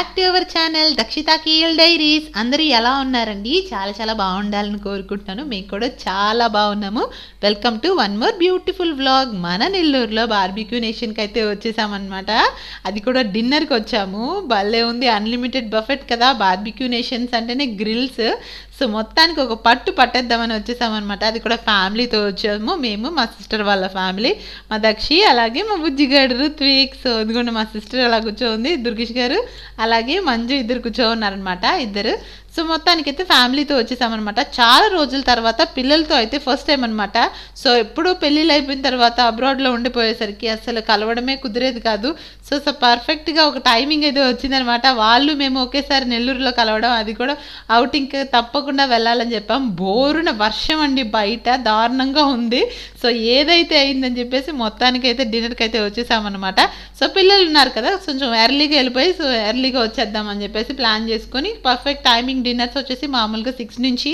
Back to our channel Dakshita కీల్ diaries. అందరూ ఎలా ఉన్నారండి? చాలా చాలా బాగుండాలని కోరుకుంటున్నాను. మేము కూడా చాలా బాగున్నాము. Welcome to one more beautiful vlog. మన నెల్లూరులో బార్బిక్యూ నేషన్కి అయితే వచ్చేసామన్నమాట. అది కూడా డిన్నర్కి వచ్చాము. భలే ఉంది, అన్లిమిటెడ్ బఫెట్ కదా. బార్బిక్యూ నేషన్స్ అంటేనే గ్రిల్స్. సో మొత్తానికి ఒక పట్టేద్దామని వచ్చేసామన్నమాట. అది కూడా ఫ్యామిలీతో వచ్చాము. మేము, మా సిస్టర్ వాళ్ళ ఫ్యామిలీ, మా దక్షి, అలాగే మా బుజ్జిగాడు రుత్విక్. సో ఎందుకంటే మా సిస్టర్ అలా కూర్చోంది, దుర్గేష్ గారు అలాగే మంజు ఇద్దరు కూర్చోన్నారనమాట, ఇద్దరు. సో మొత్తానికైతే ఫ్యామిలీతో వచ్చేసామన్నమాట. చాలా రోజుల తర్వాత పిల్లలతో అయితే ఫస్ట్ టైం అనమాట. సో ఎప్పుడూ పెళ్ళిళ్ళు అయిపోయిన తర్వాత అబ్రాడ్లో ఉండిపోయేసరికి అసలు కలవడమే కుదిరేది కాదు. సో పర్ఫెక్ట్గా ఒక టైమింగ్ అయితే వచ్చిందనమాట. వాళ్ళు మేము ఒకేసారి నెల్లూరులో కలవడం, అది కూడా అవుటింగ్ తప్పకుండా వెళ్ళాలని చెప్పాం. బోరున వర్షం అండి, బయట దారుణంగా ఉంది. సో ఏదైతే అయిందని చెప్పేసి మొత్తానికైతే డిన్నర్కి అయితే వచ్చేసామన్నమాట. సో పిల్లలు ఉన్నారు కదా, కొంచెం ఎర్లీగా వెళ్ళిపోయి సో ఎర్లీగా వచ్చేద్దామని చెప్పేసి ప్లాన్ చేసుకొని పర్ఫెక్ట్ టైమింగ్ డిన్నర్స్ వచ్చేసి మామూలుగా 6 నుంచి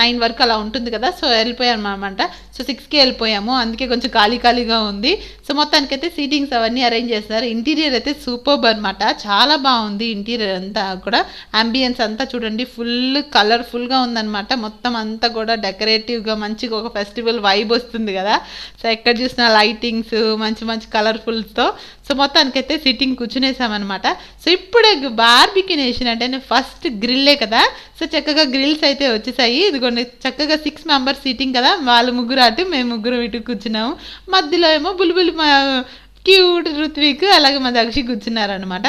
9 వరకు అలా ఉంటుంది కదా. సో వెళ్ళిపోయాము అనమాట. సో 6కి వెళ్ళిపోయాము, అందుకే కొంచెం ఖాళీగా ఉంది. సో మొత్తానికైతే సీటింగ్స్ అవన్నీ అరేంజ్ చేస్తారు. ఇంటీరియర్ అయితే సూపర్బ్ అనమాట, చాలా బాగుంది ఇంటీరియర్ అంతా కూడా. అంబియన్స్ అంతా చూడండి, ఫుల్ కలర్ఫుల్గా ఉందన్నమాట. మొత్తం అంతా కూడా డెకరేటివ్గా మంచిగా ఒక ఫెస్టివల్ వైబ్ వస్తుంది కదా. సో ఎక్కడ చూసినా లైటింగ్స్ మంచి కలర్ఫుల్స్తో. సో మొత్తానికైతే సిట్టింగ్ కూర్చునేసామన్నమాట. సో ఇప్పుడే బార్బిక్యూ నేషన్ అంటే ఫస్ట్ గ్రిల్లే కదా. సో చక్కగా గ్రిల్స్ అయితే వచ్చేసాయి. ఇదిగోండి చక్కగా 6 మెంబర్స్ సీటింగ్ కదా. వాళ్ళు ముగ్గురు అటు, మేము ముగ్గురు ఇటు కూర్చున్నాము. మధ్యలో ఏమో బుల్బుల్ మా క్యూట్ రుత్విక్, అలాగే మా దక్షి కూర్చున్నారనమాట.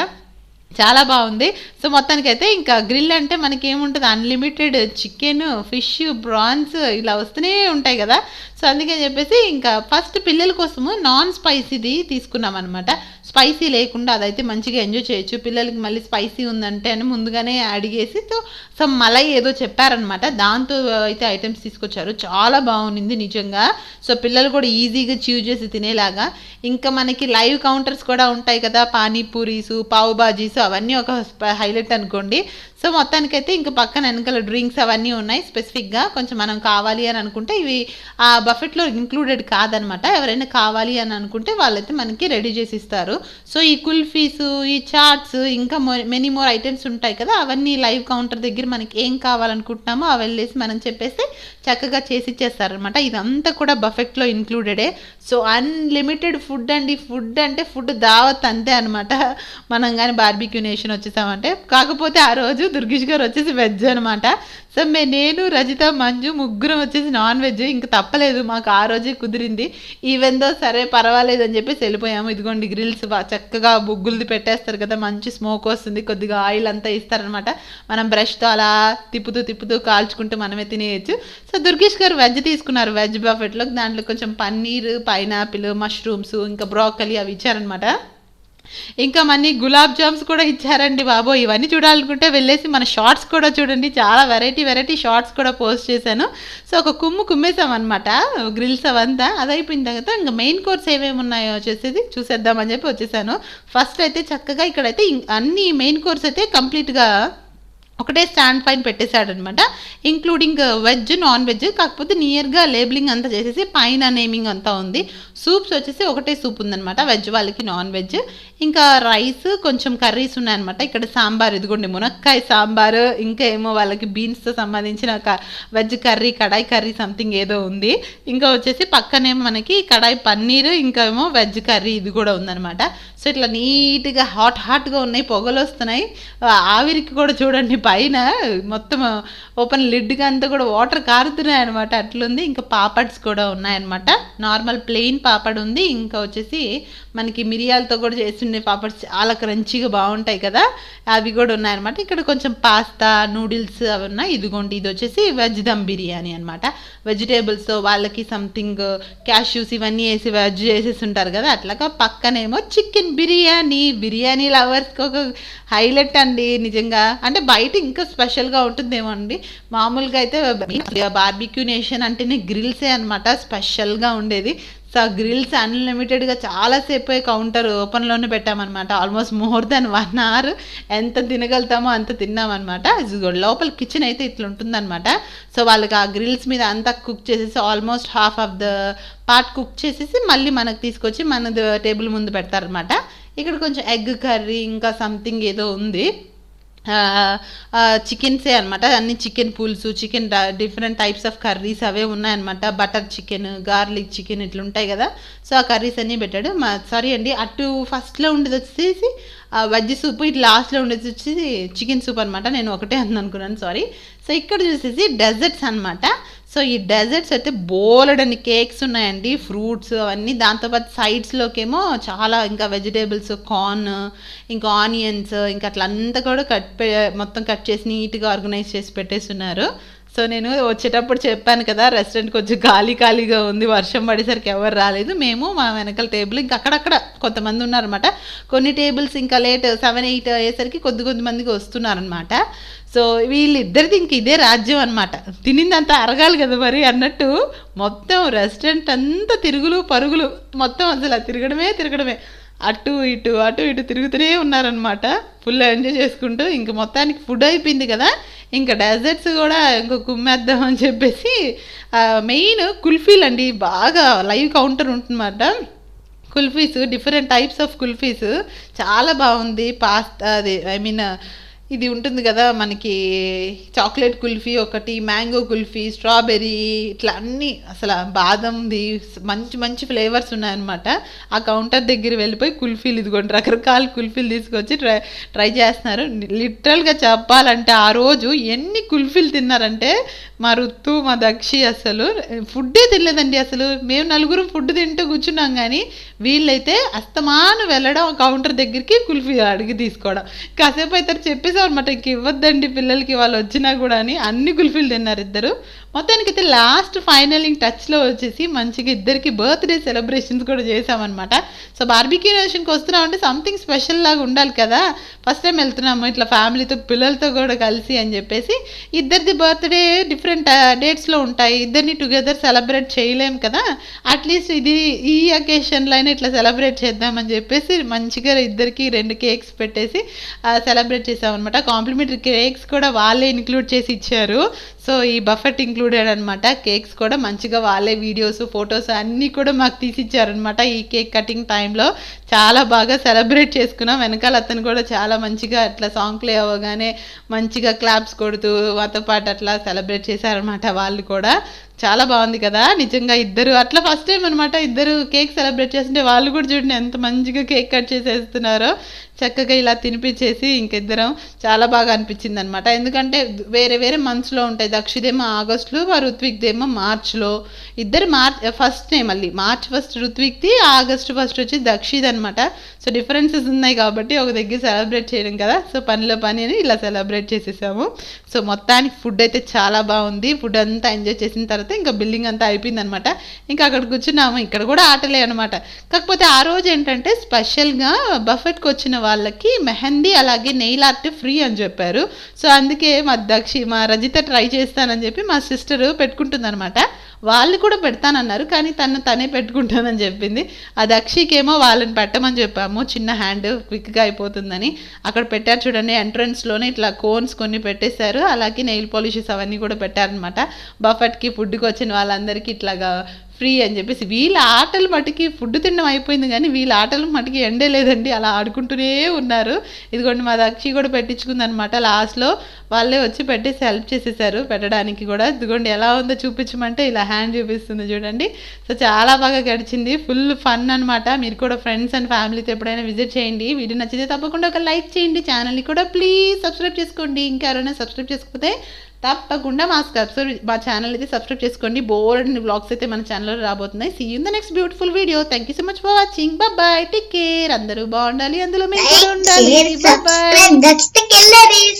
చాలా బాగుంది. సో మొత్తానికైతే ఇంకా గ్రిల్ అంటే మనకి ఏముంటుంది, అన్లిమిటెడ్ చికెన్, ఫిష్, ప్రాన్స్ ఇలా వస్తూనే ఉంటాయి కదా. సో అందుకని చెప్పేసి ఇంకా ఫస్ట్ పిల్లల కోసము నాన్ స్పైసీది తీసుకున్నాం అనమాట. స్పైసీ లేకుండా అదైతే మంచిగా ఎంజాయ్ చేయొచ్చు. పిల్లలకి మళ్ళీ స్పైసీ ఉందంటే అని ముందుగానే అడిగేసి సో మలై ఏదో చెప్పారనమాట, దాంతో అయితే ఐటమ్స్ తీసుకొచ్చారు. చాలా బాగుంది నిజంగా. సో పిల్లలు కూడా ఈజీగా చూజ్ చేసి తినేలాగా. ఇంకా మనకి లైవ్ కౌంటర్స్ కూడా ఉంటాయి కదా, పానీపూరీసు, పావు బాజీసు, అవన్నీ ఒక హైలైట్ అనుకోండి. సో మొత్తానికైతే ఇంకా పక్కన వెనకాల డ్రింక్స్ అవన్నీ ఉన్నాయి. స్పెసిఫిక్గా కొంచెం మనం కావాలి అని అనుకుంటే ఇవి ఆ బఫెట్లో ఇంక్లూడెడ్ కాదనమాట. ఎవరైనా కావాలి అని అనుకుంటే వాళ్ళైతే మనకి రెడీ చేసి ఇస్తారు. సో ఈ కుల్ఫీస్, ఈ చాట్స్, ఇంకా మెనీ మోర్ ఐటమ్స్ ఉంటాయి కదా, అవన్నీ లైవ్ కౌంటర్ దగ్గర మనకి ఏం కావాలనుకుంటున్నామో అవి వెళ్ళేసి మనం చెప్పేసి చక్కగా చేసి ఇచ్చేస్తారనమాట. ఇదంతా కూడా బఫెట్లో ఇంక్లూడెడే. సో అన్లిమిటెడ్ ఫుడ్ అండి. ఫుడ్ అంటే ఫుడ్ దావత్ అంతే అనమాట. మనం కానీ బార్బిక్యూ నేషన్ వచ్చేసామంటే. కాకపోతే ఆ రోజు దుర్గేష్ గారు వచ్చేసి వెజ్ అనమాట. సో నేను, రజిత, మంజు ముగ్గురం వచ్చేసి నాన్ వెజ్. ఇంక తప్పలేదు, మాకు ఆ రోజే కుదిరింది. ఈవెందో సరే పర్వాలేదు అని చెప్పేసి వెళ్ళిపోయాము. ఇదిగోండి గ్రిల్స్ చక్కగా బొగ్గులది పెట్టేస్తారు కదా, మంచి స్మోక్ వస్తుంది, కొద్దిగా ఆయిల్ అంతా ఇస్తారనమాట. మనం బ్రష్తో అలా తిప్పుతూ కాల్చుకుంటూ మనమే తినేయచ్చు. సో దుర్గేష్ గారు వెజ్ తీసుకున్నారు, వెజ్ బఫెట్లో. దాంట్లో కొంచెం పన్నీర్, పైనాపిల్, మష్రూమ్స్, ఇంకా బ్రోకలీ అవి ఇచ్చారనమాట. ఇంకా మనీ గులాబ్ జామ్స్ కూడా ఇచ్చారండి బాబో. ఇవన్నీ చూడాలనుకుంటే వెళ్ళేసి మన షార్ట్స్ కూడా చూడండి, చాలా వెరైటీ షార్ట్స్ కూడా పోస్ట్ చేశాను. సో ఒక కుమ్మేసాం అనమాట గ్రిల్స్ అవంతా. అది అయిపోయిన తర్వాత ఇంకా మెయిన్ కోర్స్ ఏమేమి ఉన్నాయో వచ్చేసి చూసేద్దామని చెప్పి వచ్చేసాను. ఫస్ట్ అయితే చక్కగా ఇక్కడైతే అన్ని మెయిన్ కోర్స్ అయితే కంప్లీట్గా ఒకటే స్టాండ్ పైన పెట్టేశాడనమాట, ఇంక్లూడింగ్ వెజ్, నాన్ వెజ్. కాకపోతే నియర్గా లేబులింగ్ అంతా చేసేసి పైన నేమింగ్ అంతా ఉంది. సూప్స్ వచ్చేసి ఒకటే సూప్ ఉందనమాట, వెజ్ వాళ్ళకి, నాన్ వెజ్. ఇంకా రైస్, కొంచెం కర్రీస్ ఉన్నాయన్నమాట. ఇక్కడ సాంబార్, ఇదిగోండి మునక్కాయ సాంబారు, ఇంకా ఏమో వాళ్ళకి బీన్స్తో సంబంధించిన వెజ్ కర్రీ, కడాయి కర్రీ సంథింగ్ ఏదో ఉంది. ఇంకా వచ్చేసి పక్కనేమో మనకి కడాయి పన్నీర్, ఇంకా ఏమో వెజ్ కర్రీ ఇది కూడా ఉందనమాట. సో ఇట్లా నీట్గా హాట్గా ఉన్నాయి, పొగలు వస్తున్నాయి. ఆవిరికి కూడా చూడండి పైన మొత్తం ఓపెన్ లిడ్గా అంతా కూడా వాటర్ కారుతున్నాయి అనమాట, అట్లుంది. ఇంకా పాపడ్స్ కూడా ఉన్నాయన్నమాట. నార్మల్ ప్లెయిన్ పాపడ్ ఉంది, ఇంకా వచ్చేసి మనకి మిరియాలతో కూడా చేస్తుండే పాపడ్స్ చాలా క్రంచీగా బాగుంటాయి కదా, అవి కూడా ఉన్నాయన్నమాట. ఇక్కడ కొంచెం పాస్తా, నూడిల్స్ అవి ఉన్నాయి. ఇదిగోండి ఇది వచ్చేసి వెజ్ దమ్ బిర్యానీ అనమాట. వెజిటేబుల్స్తో వాళ్ళకి సంథింగ్ క్యాష్యూస్ ఇవన్నీ వేసి వెజ్ చేసేసి ఉంటారు కదా, అట్లాగా. పక్కనేమో చికెన్ బిర్యానీ లవర్స్కి ఒక హైలైట్ అండి నిజంగా. అంటే బయట ఇంకా స్పెషల్గా ఉంటుందేమో అండి. మామూలుగా అయితే బార్బిక్యూ నేషన్ అంటేనే గ్రిల్సే అనమాట, స్పెషల్గా ఉండి బాగుండేది. సో ఆ గ్రిల్స్ అన్లిమిటెడ్గా చాలాసేపు కౌంటర్ ఓపెన్లోనే పెట్టామన్నమాట. ఆల్మోస్ట్ మోర్ దెన్ 1 hour ఎంత తినగలుగుతామో అంత తిన్నామన్నమాట. లోపల కిచెన్ అయితే ఇట్లా ఉంటుందన్నమాట. సో వాళ్ళకి ఆ గ్రిల్స్ మీద అంతా కుక్ చేసేసి almost half of the part cook చేసేసి మళ్ళీ మనకు తీసుకొచ్చి మన టేబుల్ ముందు పెడతారనమాట. ఇక్కడ కొంచెం ఎగ్ కర్రీ ఇంకా సంథింగ్ ఏదో ఉంది, చికెన్సే అనమాట. అన్ని చికెన్ పులుసు, chicken different types of curries అవే ఉన్నాయన్నమాట. బటర్ చికెన్, గార్లిక్ చికెన్ ఇట్లా ఉంటాయి కదా. సో ఆ కర్రీస్ అన్నీ పెట్టాడు. సారీ అండి, అటు ఫస్ట్లో ఉండేది వచ్చేసి వెజ్ సూప్, ఇటు లాస్ట్లో ఉండేది వచ్చేసి చికెన్ సూప్ అనమాట. నేను ఒకటే అనుకున్నాను, సారీ. సో ఇక్కడ చూసేసి డెజర్ట్స్ అనమాట. సో ఈ డెజర్ట్స్ అయితే బోలెడన్ని కేక్స్ ఉన్నాయండి, ఫ్రూట్స్ అవన్నీ. దాంతోపాటు సైడ్స్లోకేమో చాలా ఇంకా వెజిటేబుల్స్, కార్న్, ఇంకా ఆనియన్స్, ఇంకా అట్లా అంతా కూడా మొత్తం కట్ చేసి నీట్గా ఆర్గనైజ్ చేసి పెట్టేస్తున్నారు. సో నేను వచ్చేటప్పుడు చెప్పాను కదా, రెస్టారెంట్ కొంచెం ఖాళీగా ఉంది, వర్షం పడేసరికి ఎవరు రాలేదు. మేము మా వెనకాల టేబుల్ ఇంకా అక్కడక్కడ కొంతమంది ఉన్నారనమాట. కొన్ని టేబుల్స్ ఇంకా లేట్ 7-8 అయ్యేసరికి కొద్దిమందికి వస్తున్నారనమాట. సో వీళ్ళిద్దరిది ఇంక ఇదే రాజ్యం అనమాట. తినిందంతా అరగాలి కదా మరి అన్నట్టు మొత్తం రెస్టారెంట్ అంతా తిరుగులు పరుగులు, మొత్తం అసలు తిరగడమే అటు ఇటు తిరుగుతూనే ఉన్నారనమాట. ఫుల్ ఎంజాయ్ చేసుకుంటూ. ఇంక మొత్తానికి ఫుడ్ అయిపోయింది కదా, ఇంకా డెజర్ట్స్ కూడా ఇంకో కుమ్మేద్దాం అని చెప్పేసి మెయిన్ కుల్ఫీలు అండి. బాగా లైవ్ కౌంటర్ ఉంటుందన్నమాట. Kulfis, different types of kulfis చాలా బాగుంది. పాస్తా, అది ఇది ఉంటుంది కదా మనకి, చాక్లెట్ కుల్ఫీ ఒకటి, మ్యాంగో కుల్ఫీ, స్ట్రాబెర్రీ, ఇట్లా అన్నీ అసలు బాదంది మంచి ఫ్లేవర్స్ ఉన్నాయన్నమాట. ఆ కౌంటర్ దగ్గర వెళ్ళిపోయి కుల్ఫీలు, ఇదిగోండి రకరకాల కుల్ఫీలు తీసుకొచ్చి ట్రై చేస్తున్నారు. లిటరల్గా చెప్పాలంటే ఆ రోజు ఎన్ని కుల్ఫీలు తిన్నారంటే మా రుత్తు, మా దక్షి అసలు ఫుడ్డే తినలేదండి. అసలు మేము నలుగురం ఫుడ్ తింటూ కూర్చున్నాం, కానీ వీళ్ళైతే అస్తమాను వెళ్ళడం కౌంటర్ దగ్గరికి కుల్ఫీ అడిగి తీసుకోవడం. కాసేపు అయితే చెప్పేసి అనమాట, ఇంక ఇవ్వద్దండి పిల్లలకి వాళ్ళు వచ్చినా కూడా అని. అన్ని కుల్ఫీలు తిన్నారు ఇద్దరు. మొత్తానికి అయితే లాస్ట్ ఫైనలింగ్ టచ్లో వచ్చేసి మంచిగా ఇద్దరికి బర్త్డే సెలబ్రేషన్స్ కూడా చేసామన్నమాట. సో బార్బిక్యూ నేషన్కి వస్తున్నామంటే సంథింగ్ స్పెషల్ లాగా ఉండాలి కదా. ఫస్ట్ టైం వెళ్తున్నాము ఇట్లా ఫ్యామిలీతో, పిల్లలతో కూడా కలిసి అని చెప్పేసి. ఇద్దరిది బర్త్డే డిఫరెంట్ డేట్స్లో ఉంటాయి, ఇద్దరిని టుగెదర్ సెలబ్రేట్ చేయలేం కదా. అట్లీస్ట్ ఈ అకేషన్లో అయినా ఇట్లా సెలబ్రేట్ చేద్దామని చెప్పేసి మంచిగా ఇద్దరికి 2 కేక్స్ పెట్టేసి సెలబ్రేట్ చేసామన్నమాట. కాంప్లిమెంటరీ కేక్స్ కూడా వాళ్ళే ఇంక్లూడ్ చేసి ఇచ్చారు. సో ఈ బఫెట్ ఇంక్లూడెడ్ అనమాట. కేక్స్ కూడా మంచిగా వాళ్ళే వీడియోస్, ఫొటోస్ అన్నీ కూడా మాకు తీసిచ్చారనమాట. ఈ కేక్ కటింగ్ టైంలో చాలా బాగా సెలబ్రేట్ చేసుకున్నాం. వెనకాల అతను కూడా చాలా మంచిగా అట్లా సాంగ్ ప్లే అవ్వగానే మంచిగా క్లాప్స్ కొడుతూ మాతో పాటు అట్లా సెలబ్రేట్ చేశారనమాట. వాళ్ళు కూడా చాలా బాగుంది కదా నిజంగా. ఇద్దరు అట్లా ఫస్ట్ టైం అనమాట, ఇద్దరు కేక్ సెలబ్రేట్ చేస్తుంటే వాళ్ళు కూడా చూడండి ఎంత మంచిగా కేక్ కట్ చేసేస్తున్నారో. చక్కగా ఇలా తినిపించేసి ఇంకిద్దరం చాలా బాగా అనిపించింది అనమాట. ఎందుకంటే వేరే మంత్స్లో ఉంటాయి. దక్షిదేమో ఆగస్టులో, ఋత్విక్దేమో మార్చ్లో. ఇద్దరు ఫస్ట్నే మళ్ళీ మార్చ్ 1 ఋత్విక్ది, ఆగస్ట్ 1 వచ్చి దక్షిది అనమాట. సో డిఫరెన్సెస్ ఉన్నాయి కాబట్టి ఒక దగ్గర సెలబ్రేట్ చేయడం కదా. సో పనిలో పని అని ఇలా సెలబ్రేట్ చేసేసాము. సో మొత్తానికి ఫుడ్ అయితే చాలా బాగుంది. ఫుడ్ అంతా ఎంజాయ్ చేసిన తర్వాత ఇంకా బిల్లింగ్ అంతా అయిపోయింది అనమాట. ఇంకా అక్కడ కూర్చున్నాము. ఇక్కడ కూడా ఆటలే అనమాట. కాకపోతే ఆ రోజు ఏంటంటే స్పెషల్గా బఫెట్కి వచ్చిన వాళ్ళకి మెహందీ అలాగే నెయిల్ ఆర్ట్ ఫ్రీ అని చెప్పారు. సో అందుకే మా రజిత ట్రై చేస్తానని చెప్పి మా సిస్టర్ పెట్టుకుంటుంది అనమాట. వాళ్ళు కూడా పెడతానన్నారు, కానీ తనే పెట్టుకుంటానని చెప్పింది. ఆ దక్షికేమో వాళ్ళని పెట్టమని చెప్పాము, చిన్న హ్యాండ్ క్విక్గా అయిపోతుందని. అక్కడ పెట్టారు చూడండి, ఎంట్రన్స్లోనే ఇట్లా కోన్స్ కొన్ని పెట్టేశారు, అలాగే నెయిల్ పాలిషెస్ అవన్నీ కూడా పెట్టారనమాట. బఫెట్కి ఫుడ్కి వచ్చిన వాళ్ళందరికీ ఇట్లాగా ఫ్రీ అని చెప్పేసి. వీళ్ళ ఆటలు మటుకి ఫుడ్ తినడం అయిపోయింది, కానీ వీళ్ళ ఆటలు మటుకి ఎండే లేదండి, అలా ఆడుకుంటూనే ఉన్నారు. ఇదిగోండి మా దక్షి కూడా పెట్టించుకుంది అనమాట. లాస్ట్లో వాళ్ళే వచ్చి పెట్టేసి హెల్ప్ చేసేసారు పెట్టడానికి కూడా. ఇదిగోండి ఎలా ఉందో చూపించమంటే ఇలా హ్యాండ్ చూపిస్తుంది చూడండి. సో చాలా బాగా గడిచింది, ఫుల్ ఫన్ అనమాట. మీరు కూడా ఫ్రెండ్స్ అండ్ ఫ్యామిలీతో ఎప్పుడైనా విజిట్ చేయండి. వీడియో నచ్చితే తప్పకుండా ఒక లైక్ చేయండి. ఛానల్ని కూడా ప్లీజ్ సబ్స్క్రైబ్ చేసుకోండి. ఇంకా ఎవరైనా సబ్స్క్రైబ్ చేసుకోకపోతే తప్పకుండా మా ఛానల్ అయితే సబ్స్క్రైబ్ చేసుకోండి. బోల్డ్ బ్లాగ్స్ అయితే మన ఛానల్లో రాబోతున్నాయి. See you in the next beautiful video. Thank you so much for watching. Bye, take care. అందరూ బాగుండాలి, అందులో మేము కూడా ఉండాలి. బాయ్.